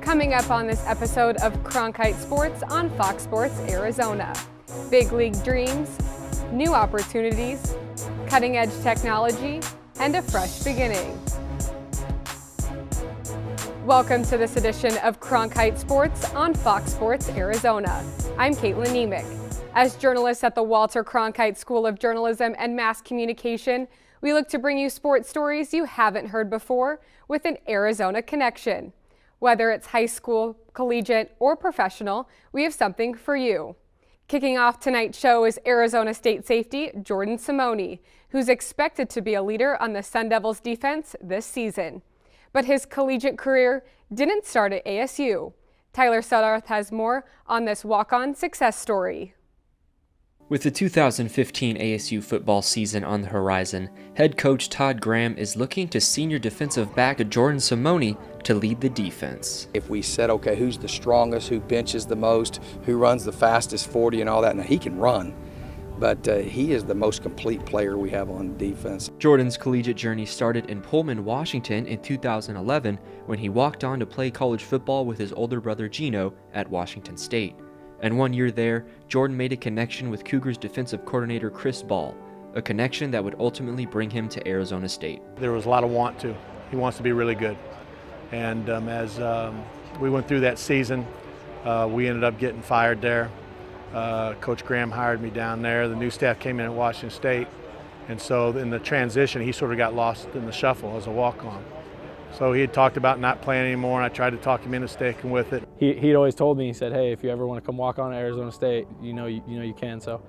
Coming up on this episode of Cronkite Sports on Fox Sports Arizona. Big league dreams, new opportunities, cutting-edge technology, and a fresh beginning. Welcome to this edition of Cronkite Sports on Fox Sports Arizona. I'm Caitlin Nemick. As journalists at the Walter Cronkite School of Journalism and Mass Communication, we look to bring you sports stories you haven't heard before with an Arizona connection. Whether it's high school, collegiate, or professional, we have something for you. Kicking off tonight's show is Arizona State safety Jordan Simone, who's expected to be a leader on the Sun Devils defense this season. But his collegiate career didn't start at ASU. Tyler Suddarth has more on this walk-on success story. With the 2015 ASU football season on the horizon, head coach Todd Graham is looking to senior defensive back Jordan Simone to lead the defense. If we said, okay, who's the strongest, who benches the most, who runs the fastest 40 and all that, now he can run, but he is the most complete player we have on defense. Jordan's collegiate journey started in Pullman, Washington in 2011 when he walked on to play college football with his older brother Gino at Washington State. And 1 year there, Jordan made a connection with Cougars defensive coordinator Chris Ball, a connection that would ultimately bring him to Arizona State. There was a lot of want to. He wants to be really good. And as we went through that season, we ended up getting fired there. Coach Graham hired me down there. The new staff came in at Washington State. And so in the transition, he sort of got lost in the shuffle as a walk-on. So he had talked about not playing anymore, and I tried to talk him into sticking with it. He'd always told me, he said, hey, if you ever want to come walk on at Arizona State, you know you can. So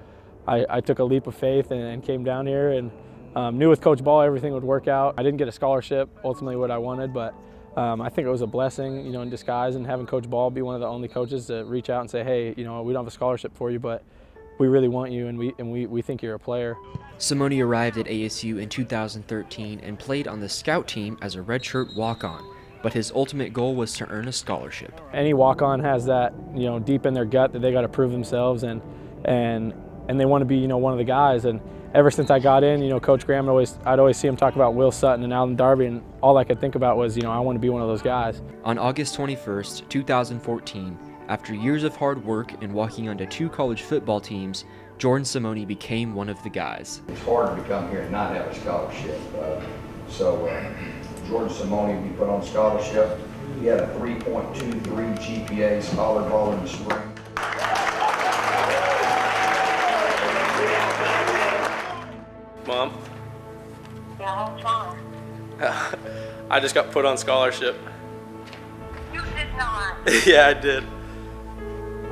I took a leap of faith and came down here and knew with Coach Ball everything would work out. I didn't get a scholarship, ultimately what I wanted, but I think it was a blessing, in disguise, and having Coach Ball be one of the only coaches to reach out and say, hey, we don't have a scholarship for you, but we really want you, and we think you're a player. Simone arrived at ASU in 2013 and played on the scout team as a redshirt walk-on, but his ultimate goal was to earn a scholarship. Any walk-on has that, deep in their gut that they got to prove themselves and they want to be, one of the guys. And ever since I got in, Coach Graham I'd always see him talk about Will Sutton and Alan Darby, and all I could think about was, I want to be one of those guys. On August 21st, 2014, after years of hard work and walking onto 2 college football teams, Jordan Simone became one of the guys. It's hard to come here and not have a scholarship. Jordan Simone, we put on scholarship. He had a 3.23 GPA, scholar ball in the spring. Mom? Yeah, what's wrong? I just got put on scholarship. You did not. Yeah, I did.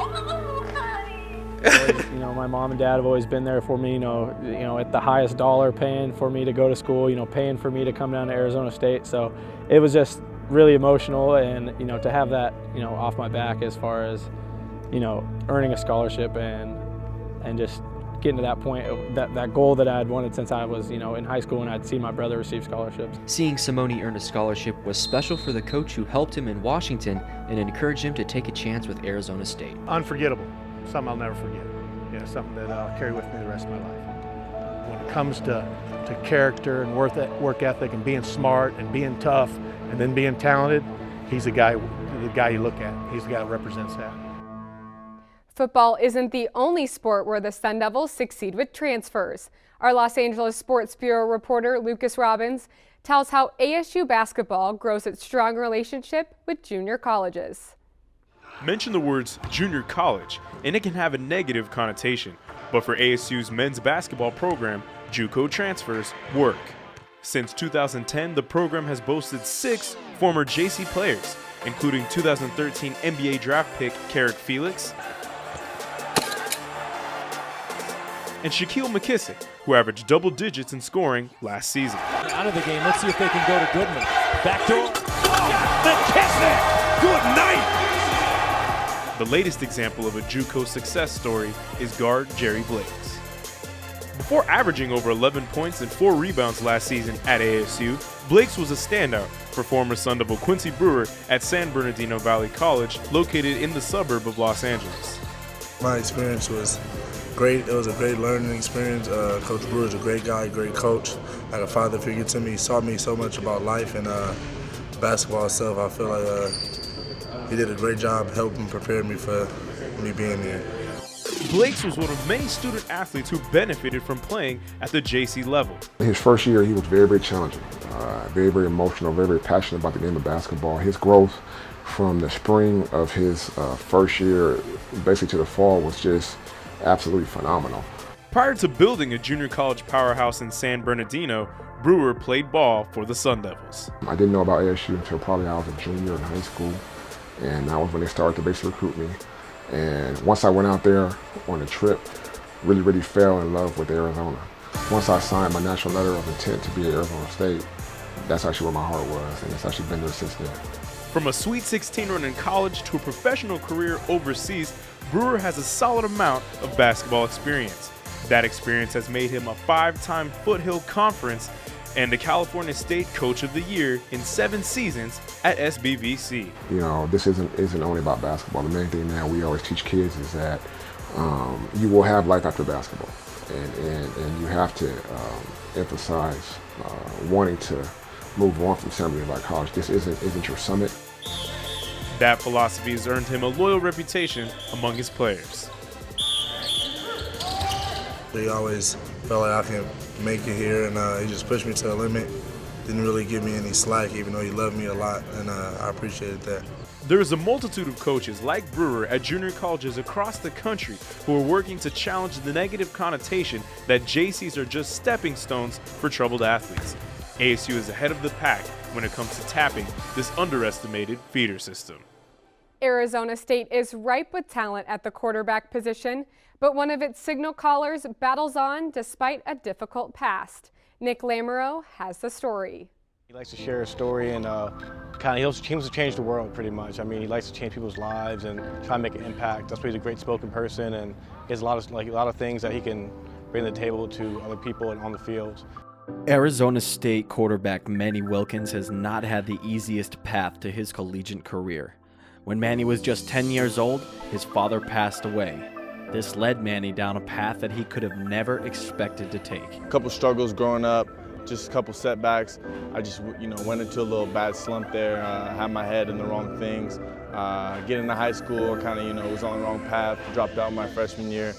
Oh, honey. My mom and dad have always been there for me, at the highest dollar, paying for me to go to school, paying for me to come down to Arizona State. So it was just really emotional, and, to have that, off my back as far as, earning a scholarship and just getting to that point, that goal that I had wanted since I was, in high school, and I'd seen my brother receive scholarships. Seeing Simone earn a scholarship was special for the coach who helped him in Washington and encouraged him to take a chance with Arizona State. Unforgettable. Something I'll never forget. Something that I'll carry with me the rest of my life. When it comes to character and work ethic and being smart and being tough and then being talented, he's the guy you look at. He's the guy that represents that. Football isn't the only sport where the Sun Devils succeed with transfers. Our Los Angeles Sports Bureau reporter Lucas Robbins tells how ASU basketball grows its strong relationship with junior colleges. Mention the words junior college, and it can have a negative connotation, but for ASU's men's basketball program, JUCO transfers work. Since 2010, the program has boasted 6 former JC players, including 2013 NBA draft pick Carrick Felix and Shaquille McKissick, who averaged double digits in scoring last season. Out of the game, let's see if they can go to Goodman. Back door, McKissick, good night! The latest example of a JUCO success story is guard Gerry Blakes. Before averaging over 11 points and 4 rebounds last season at ASU, Blakes was a standout for former Sun Devil Quincy Brewer at San Bernardino Valley College, located in the suburb of Los Angeles. My experience was great. It was a great learning experience. Coach Brewer is a great guy, great coach, like a father figure to me. He taught me so much about life and basketball itself. I feel like he did a great job helping prepare me for me being here. Blakes was one of many student athletes who benefited from playing at the JC level. His first year, he was very, very challenging, very emotional, very, very passionate about the game of basketball. His growth from the spring of his first year, basically to the fall, was just absolutely phenomenal. Prior to building a junior college powerhouse in San Bernardino, Brewer played ball for the Sun Devils. I didn't know about ASU until probably I was a junior in high school, and that was when they started to basically recruit me. And once I went out there on a trip, really fell in love with Arizona. Once I signed my national letter of intent to be at Arizona State, that's actually where my heart was, and it's actually been there since then. From a Sweet 16 run in college to a professional career overseas, Brewer has a solid amount of basketball experience. That experience has made him a 5-time Foothill Conference and the California State Coach of the Year in 7 seasons at SBVC. You know, this isn't only about basketball. The main thing now we always teach kids is that you will have life after basketball, and you have to emphasize wanting to move on from San Bernardino Valley College. This isn't your summit. That philosophy has earned him a loyal reputation among his players. He always felt like I can make it here, and he just pushed me to the limit. Didn't really give me any slack, even though he loved me a lot, and I appreciated that. There is a multitude of coaches like Brewer at junior colleges across the country who are working to challenge the negative connotation that JCs are just stepping stones for troubled athletes. ASU is ahead of the pack when it comes to tapping this underestimated feeder system. Arizona State is ripe with talent at the quarterback position, but one of its signal callers battles on despite a difficult past. Nick Lamoureux has the story. He likes to share a story and he wants to change the world pretty much. I mean, he likes to change people's lives and try and make an impact. That's why he's a great spoken person, and he has a lot of things that he can bring to the table to other people and on the field. Arizona State quarterback Manny Wilkins has not had the easiest path to his collegiate career. When Manny was just 10 years old, his father passed away. This led Manny down a path that he could have never expected to take. A couple struggles growing up, just a couple setbacks. I just, went into a little bad slump there. Had my head in the wrong things. Getting to high school, I kind of, was on the wrong path. Dropped out my freshman year.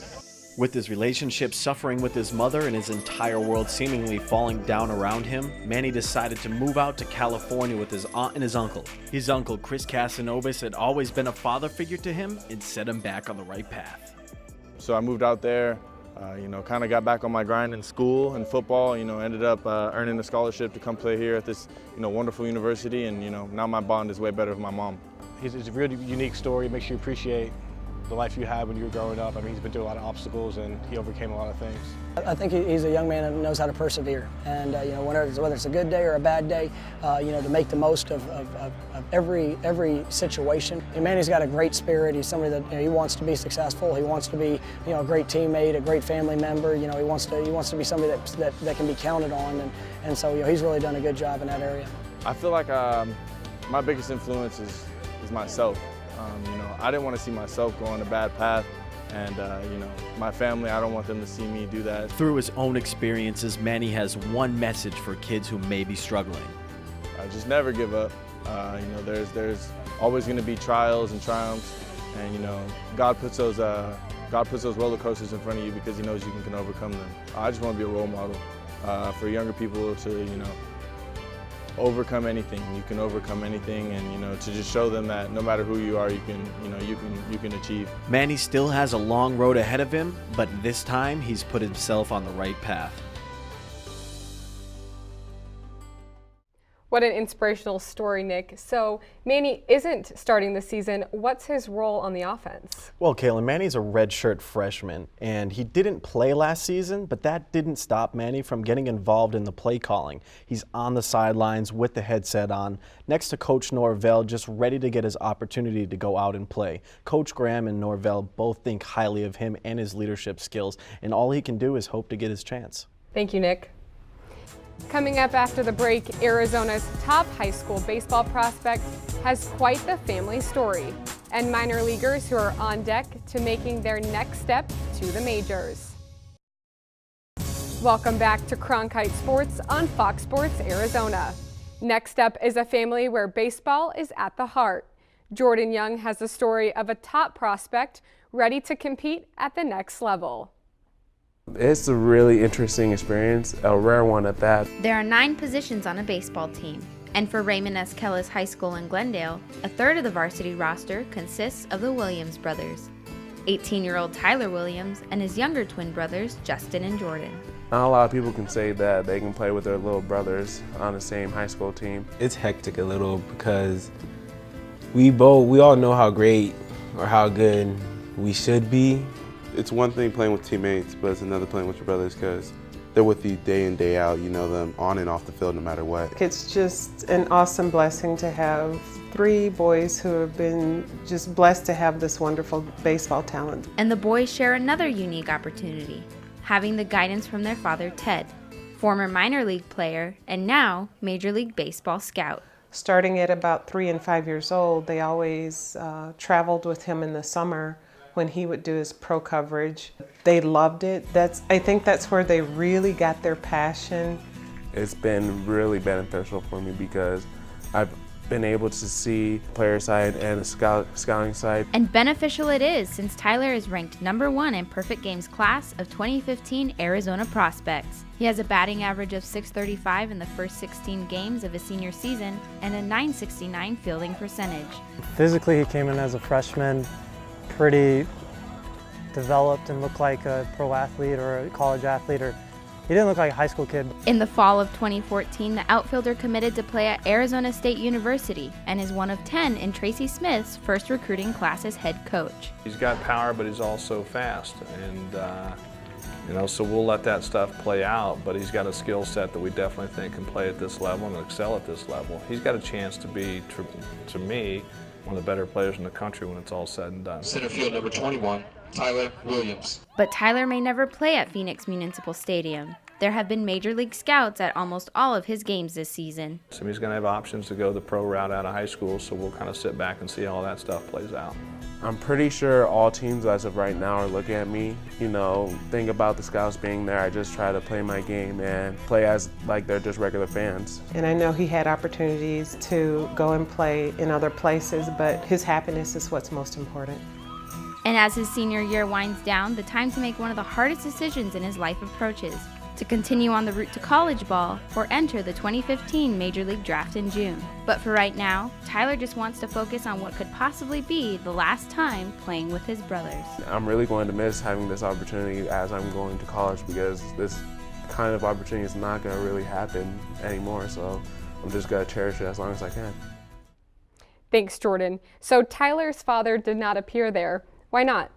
With his relationship suffering with his mother and his entire world seemingly falling down around him, Manny decided to move out to California with his aunt and his uncle. His uncle, Chris Casanovas, had always been a father figure to him and set him back on the right path. So I moved out there, kind of got back on my grind in school and football, ended up earning a scholarship to come play here at this, wonderful university, and, now my bond is way better with my mom. It's a really unique story. It makes you appreciate the life you had when you were growing up. I mean, he's been through a lot of obstacles and he overcame a lot of things. I think he's a young man that knows how to persevere, and whether it's a good day or a bad day, to make the most of every situation. And Manny's got a great spirit. He's somebody that he wants to be successful. He wants to be a great teammate, a great family member. He wants to be somebody that can be counted on, and so he's really done a good job in that area. I feel like my biggest influence is myself. I didn't want to see myself go on a bad path, and my family, I don't want them to see me do that. Through his own experiences, Manny has one message for kids who may be struggling. Just never give up. There's always going to be trials and triumphs, and God puts those roller coasters in front of you because He knows you can overcome them. I just want to be a role model for younger people to overcome anything. You can overcome anything, and to just show them that no matter who you are, you can achieve. Manny still has a long road ahead of him, but this time he's put himself on the right path. What an inspirational story, Nick. So Manny isn't starting the season. What's his role on the offense? Well, Caitlin, Manny's a redshirt freshman, and he didn't play last season, but that didn't stop Manny from getting involved in the play calling. He's on the sidelines with the headset on, next to Coach Norvell, just ready to get his opportunity to go out and play. Coach Graham and Norvell both think highly of him and his leadership skills, and all he can do is hope to get his chance. Thank you, Nick. Coming up after the break, Arizona's top high school baseball prospect has quite the family story, and minor leaguers who are on deck to making their next step to the majors. Welcome back to Cronkite Sports on Fox Sports Arizona. Next up is a family where baseball is at the heart. Jordan Young has the story of a top prospect ready to compete at the next level. It's a really interesting experience, a rare one at that. There are 9 positions on a baseball team, and for Raymond S. Kellis High School in Glendale, a third of the varsity roster consists of the Williams brothers. 18-year-old Tyler Williams and his younger twin brothers, Justin and Jordan. Not a lot of people can say that they can play with their little brothers on the same high school team. It's hectic a little because we all know how great or how good we should be. It's one thing playing with teammates, but it's another playing with your brothers because they're with you day in, day out. You know them on and off the field no matter what. It's just an awesome blessing to have 3 boys who have been just blessed to have this wonderful baseball talent. And the boys share another unique opportunity, having the guidance from their father, Ted, former minor league player and now Major League Baseball scout. Starting at about 3 and 5 years old, they always traveled with him in the summer when he would do his pro coverage. They loved it. I think that's where they really got their passion. It's been really beneficial for me because I've been able to see player side and the scouting side. And beneficial it is, since Tyler is ranked #1 in Perfect Games class of 2015 Arizona prospects. He has a batting average of .635 in the first 16 games of his senior season and a .969 fielding percentage. Physically, he came in as a freshman, pretty developed and looked like a pro athlete or a college athlete, or he didn't look like a high school kid. In the fall of 2014, the outfielder committed to play at Arizona State University and is one of 10 in Tracy Smith's first recruiting class as head coach. He's got power, but he's also fast, and so we'll let that stuff play out, but he's got a skill set that we definitely think can play at this level and excel at this level. He's got a chance to be, to me, one of the better players in the country when it's all said and done. Center field number 21, Tyler Williams. But Tyler may never play at Phoenix Municipal Stadium. There have been Major League scouts at almost all of his games this season. So he's going to have options to go the pro route out of high school, so we'll kind of sit back and see how that stuff plays out. I'm pretty sure all teams as of right now are looking at me. Think about the scouts being there. I just try to play my game and play as like they're just regular fans. And I know he had opportunities to go and play in other places, but his happiness is what's most important. And as his senior year winds down, the time to make one of the hardest decisions in his life approaches: to continue on the route to college ball or enter the 2015 Major League Draft in June. But for right now, Tyler just wants to focus on what could possibly be the last time playing with his brothers. I'm really going to miss having this opportunity as I'm going to college because this kind of opportunity is not going to really happen anymore, so I'm just going to cherish it as long as I can. Thanks, Jordan. So Tyler's father did not appear there. Why not?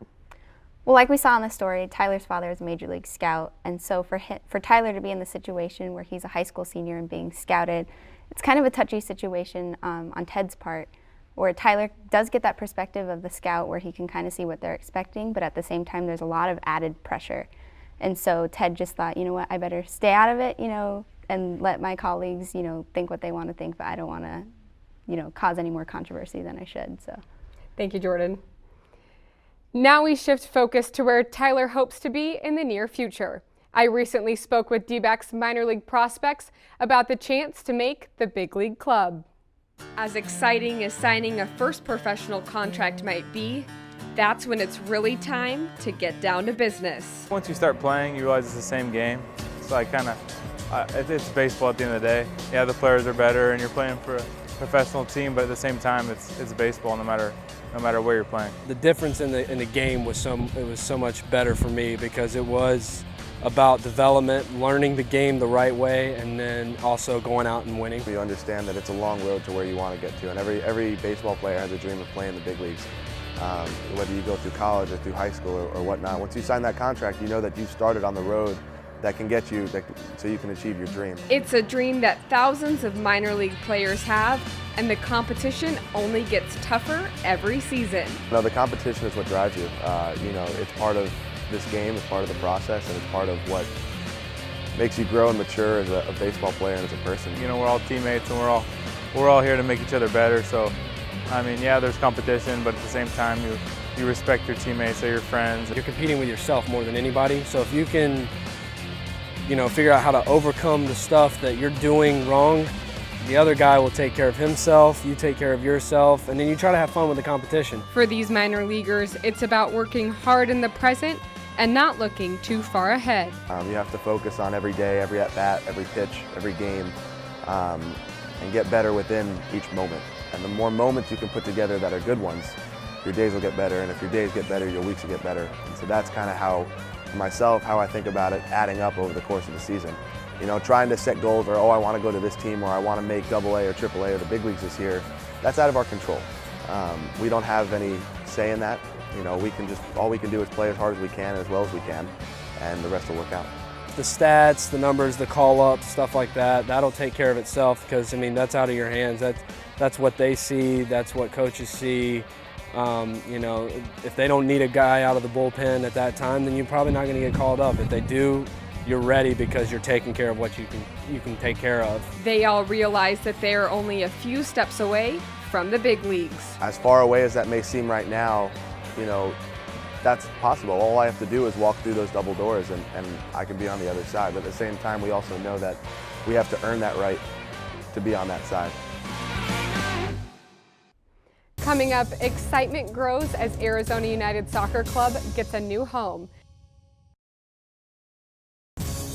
Well, like we saw in the story, Tyler's father is a Major League scout, and so for Tyler to be in the situation where he's a high school senior and being scouted, it's kind of a touchy situation on Ted's part, where Tyler does get that perspective of the scout where he can kind of see what they're expecting, but at the same time there's a lot of added pressure. And so Ted just thought, you know what, I better stay out of it, and let my colleagues, think what they want to think, but I don't want to, cause any more controversy than I should. So, thank you, Jordan. Now we shift focus to where Tyler hopes to be in the near future. I recently spoke with D-backs minor league prospects about the chance to make the big league club. As exciting as signing a first professional contract might be, that's when it's really time to get down to business. Once you start playing, you realize it's the same game. So it's baseball at the end of the day. Yeah, the players are better and you're playing for a professional team, but at the same time, it's baseball no matter where you're playing. The difference in the game was so much better for me because it was about development, learning the game the right way, and then also going out and winning. You understand that it's a long road to where you want to get to, and every baseball player has a dream of playing the big leagues. Whether you go through college or through high school or whatnot, once you sign that contract, you know that you've started on the road that can get you so you can achieve your dream. It's a dream that thousands of minor league players have, and the competition only gets tougher every season. No, the competition is what drives you. It's part of this game, it's part of the process, and it's part of what makes you grow and mature as a baseball player and as a person. We're all teammates and we're all here to make each other better. So, yeah, there's competition, but at the same time, you respect your teammates, they're your friends. You're competing with yourself more than anybody. So if you can, figure out how to overcome the stuff that you're doing wrong, The other guy will take care of himself, you take care of yourself, and then you try to have fun with the competition. For these minor leaguers, it's about working hard in the present and not looking too far ahead. You have to focus on every day, every at-bat, every pitch, every game, and get better within each moment. And the more moments you can put together that are good ones, your days will get better, and if your days get better, your weeks will get better. And so that's kind of how, for myself, how I think about it adding up over the course of the season. You know, trying to set goals or, oh, I want to go to this team or I want to make AA or AAA or the big leagues this year, that's out of our control. We don't have any say in that. You know, all we can do is play as hard as we can, as well as we can, and the rest will work out. The stats, the numbers, the call-ups, stuff like that, that'll take care of itself because, I mean, that's out of your hands. That's what they see, that's what coaches see. You know, if they don't need a guy out of the bullpen at that time, then you're probably not going to get called up. If they do, you're ready because you're taking care of what you can take care of. They all realize that they are only a few steps away from the big leagues. As far away as that may seem right now, you know, that's possible. All I have to do is walk through those double doors and I can be on the other side. But at the same time, we also know that we have to earn that right to be on that side. Coming up, excitement grows as Arizona United Soccer Club gets a new home.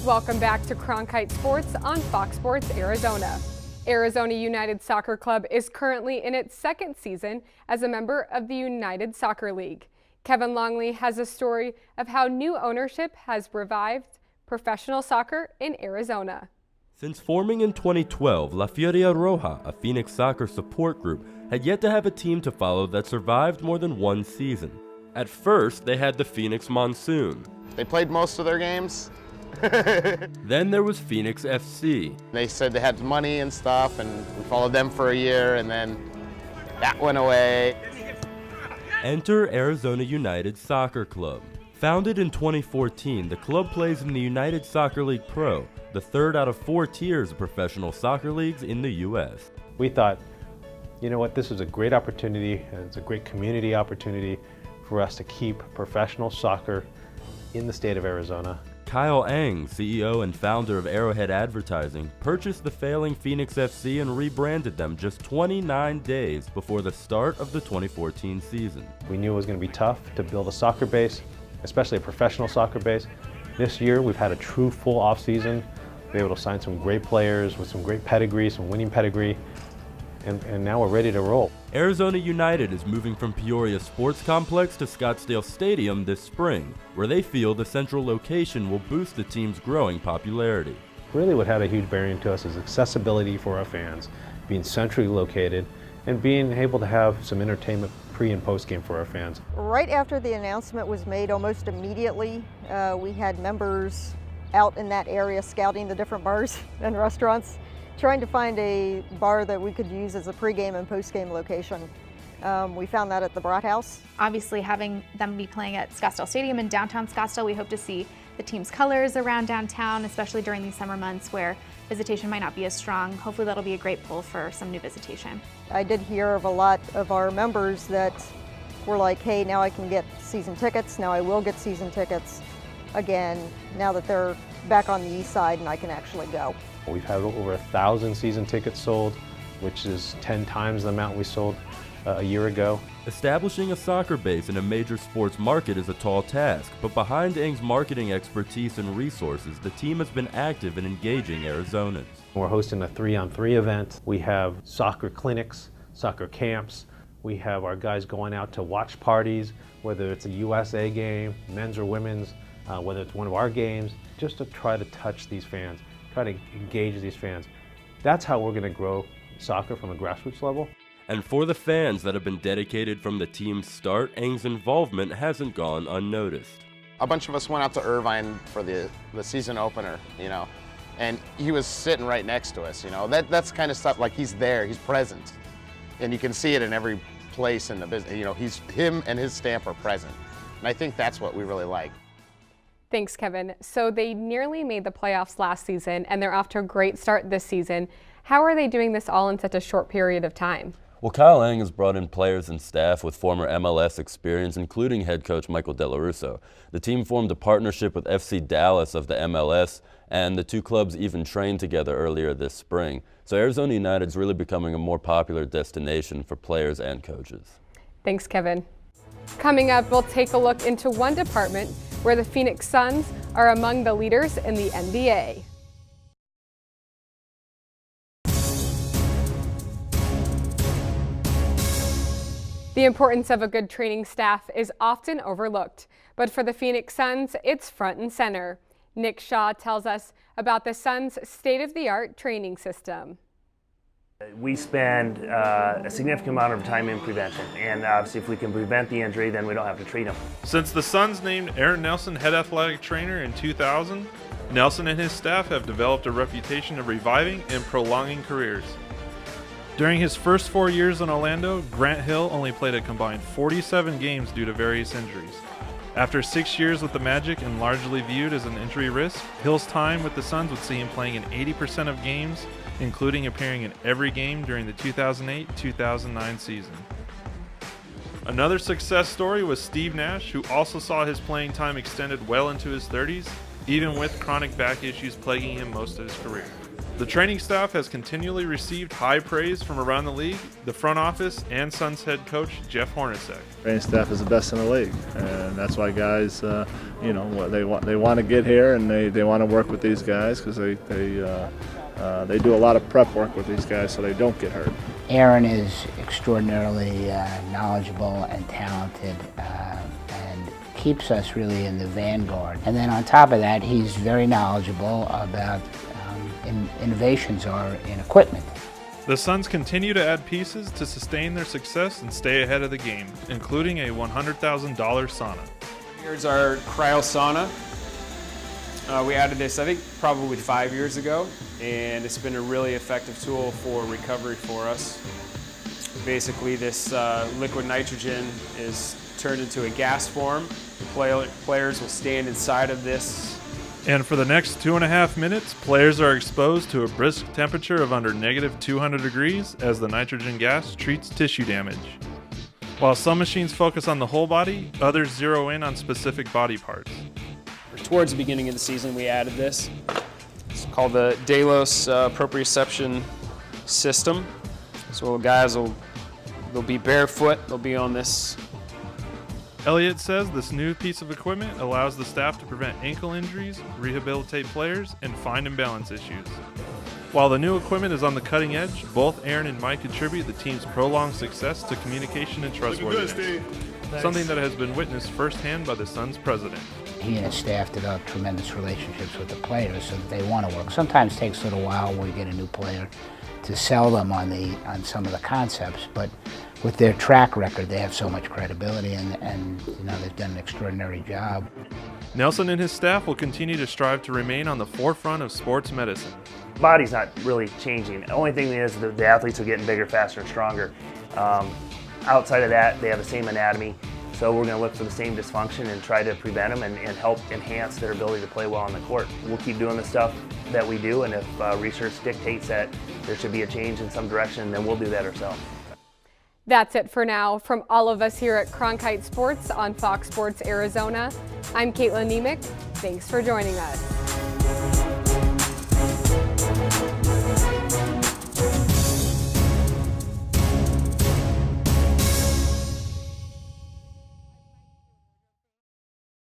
Welcome back to Cronkite Sports on Fox Sports Arizona. Arizona United Soccer Club is currently in its second season as a member of the United Soccer League. Kevin Longley has a story of how new ownership has revived professional soccer in Arizona. Since forming in 2012, La Furia Roja, a Phoenix soccer support group, had yet to have a team to follow that survived more than one season. At first, they had the Phoenix Monsoon. They played most of their games. Then there was Phoenix FC. They said they had money and stuff, and we followed them for a year, and then that went away. Enter Arizona United Soccer Club. Founded in 2014, the club plays in the United Soccer League Pro, the third out of 4 tiers of professional soccer leagues in the U.S. We thought, you know what, this is a great opportunity, and it's a great community opportunity for us to keep professional soccer in the state of Arizona. Kyle Eng, CEO and founder of Arrowhead Advertising, purchased the failing Phoenix FC and rebranded them just 29 days before the start of the 2014 season. We knew it was going to be tough to build a soccer base, especially a professional soccer base. This year we've had a true full off season, been able to sign some great players with some great pedigree, some winning pedigree, and now we're ready to roll. Arizona United is moving from Peoria Sports Complex to Scottsdale Stadium this spring, where they feel the central location will boost the team's growing popularity. Really what had a huge bearing to us is accessibility for our fans, being centrally located, and being able to have some entertainment pre and post game for our fans. Right after the announcement was made, almost immediately, we had members out in that area scouting the different bars and restaurants, trying to find a bar that we could use as a pregame and postgame location. We found that at the Brat House. Obviously, having them be playing at Scottsdale Stadium in downtown Scottsdale, we hope to see the team's colors around downtown, especially during these summer months where visitation might not be as strong. Hopefully that'll be a great pull for some new visitation. I did hear of a lot of our members that were like, hey, now I can get season tickets, now I will get season tickets again, now that they're back on the east side and I can actually go. We've had over 1,000 season tickets sold, which is 10 times the amount we sold a year ago. Establishing a soccer base in a major sports market is a tall task, but behind Eng's marketing expertise and resources, the team has been active in engaging Arizonans. We're hosting a 3-on-3 event. We have soccer clinics, soccer camps. We have our guys going out to watch parties, whether it's a USA game, men's or women's, whether it's one of our games, just to try to touch these fans, try to engage these fans. That's how we're going to grow soccer from a grassroots level. And for the fans that have been dedicated from the team's start, Eng's involvement hasn't gone unnoticed. A bunch of us went out to Irvine for the season opener, you know, and he was sitting right next to us, you know. That's kind of stuff, like he's there, he's present. And you can see it in every place in the business, you know, him and his stamp are present. And I think that's what we really like. Thanks, Kevin. So they nearly made the playoffs last season, and they're off to a great start this season. How are they doing this all in such a short period of time? Well, Kyle Lang has brought in players and staff with former MLS experience, including head coach Michael Delarusso. The team formed a partnership with FC Dallas of the MLS, and the two clubs even trained together earlier this spring. So Arizona United is really becoming a more popular destination for players and coaches. Thanks, Kevin. Coming up, we'll take a look into one department where the Phoenix Suns are among the leaders in the NBA. The importance of a good training staff is often overlooked, but for the Phoenix Suns, it's front and center. Nick Shaw tells us about the Suns' state-of-the-art training system. We spend a significant amount of time in prevention, and obviously if we can prevent the injury, then we don't have to treat them. Since the Suns named Aaron Nelson head athletic trainer in 2000, Nelson and his staff have developed a reputation of reviving and prolonging careers. During his first 4 years in Orlando, Grant Hill only played a combined 47 games due to various injuries. After 6 years with the Magic and largely viewed as an injury risk, Hill's time with the Suns would see him playing in 80% of games, including appearing in every game during the 2008-2009 season. Another success story was Steve Nash, who also saw his playing time extended well into his 30s, even with chronic back issues plaguing him most of his career. The training staff has continually received high praise from around the league, the front office, and Suns head coach Jeff Hornacek. Training staff is the best in the league, and that's why guys, they want to get here and they want to work with these guys because they do a lot of prep work with these guys so they don't get hurt. Aaron is extraordinarily knowledgeable and talented and keeps us really in the vanguard. And then on top of that, he's very knowledgeable about innovations are in equipment. The Suns continue to add pieces to sustain their success and stay ahead of the game, including a $100,000 sauna. Here's our cryo sauna. We added this, I think, probably 5 years ago, and it's been a really effective tool for recovery for us. Basically, this liquid nitrogen is turned into a gas form. Players will stand inside of this. And for the next 2.5 minutes, players are exposed to a brisk temperature of under -200 degrees as the nitrogen gas treats tissue damage. While some machines focus on the whole body, others zero in on specific body parts. Towards the beginning of the season, we added this. It's called the Delos proprioception system. So guys they'll be barefoot, they'll be on this. Elliott says this new piece of equipment allows the staff to prevent ankle injuries, rehabilitate players, and find imbalance issues. While the new equipment is on the cutting edge, both Aaron and Mike attribute the team's prolonged success to communication and trustworthiness, something that has been witnessed firsthand by the Suns president. He and his staff develop tremendous relationships with the players so that they want to work. Sometimes it takes a little while when we get a new player to sell them on some of the concepts, but with their track record, they have so much credibility, and they've done an extraordinary job. Nelson and his staff will continue to strive to remain on the forefront of sports medicine. Body's not really changing. The only thing is that the athletes are getting bigger, faster, and stronger. Outside of that, they have the same anatomy, so we're going to look for the same dysfunction and try to prevent them and help enhance their ability to play well on the court. We'll keep doing the stuff that we do, and if research dictates that there should be a change in some direction, then we'll do that ourselves. That's it for now. From all of us here at Cronkite Sports on Fox Sports Arizona, I'm Caitlin Nemec. Thanks for joining us.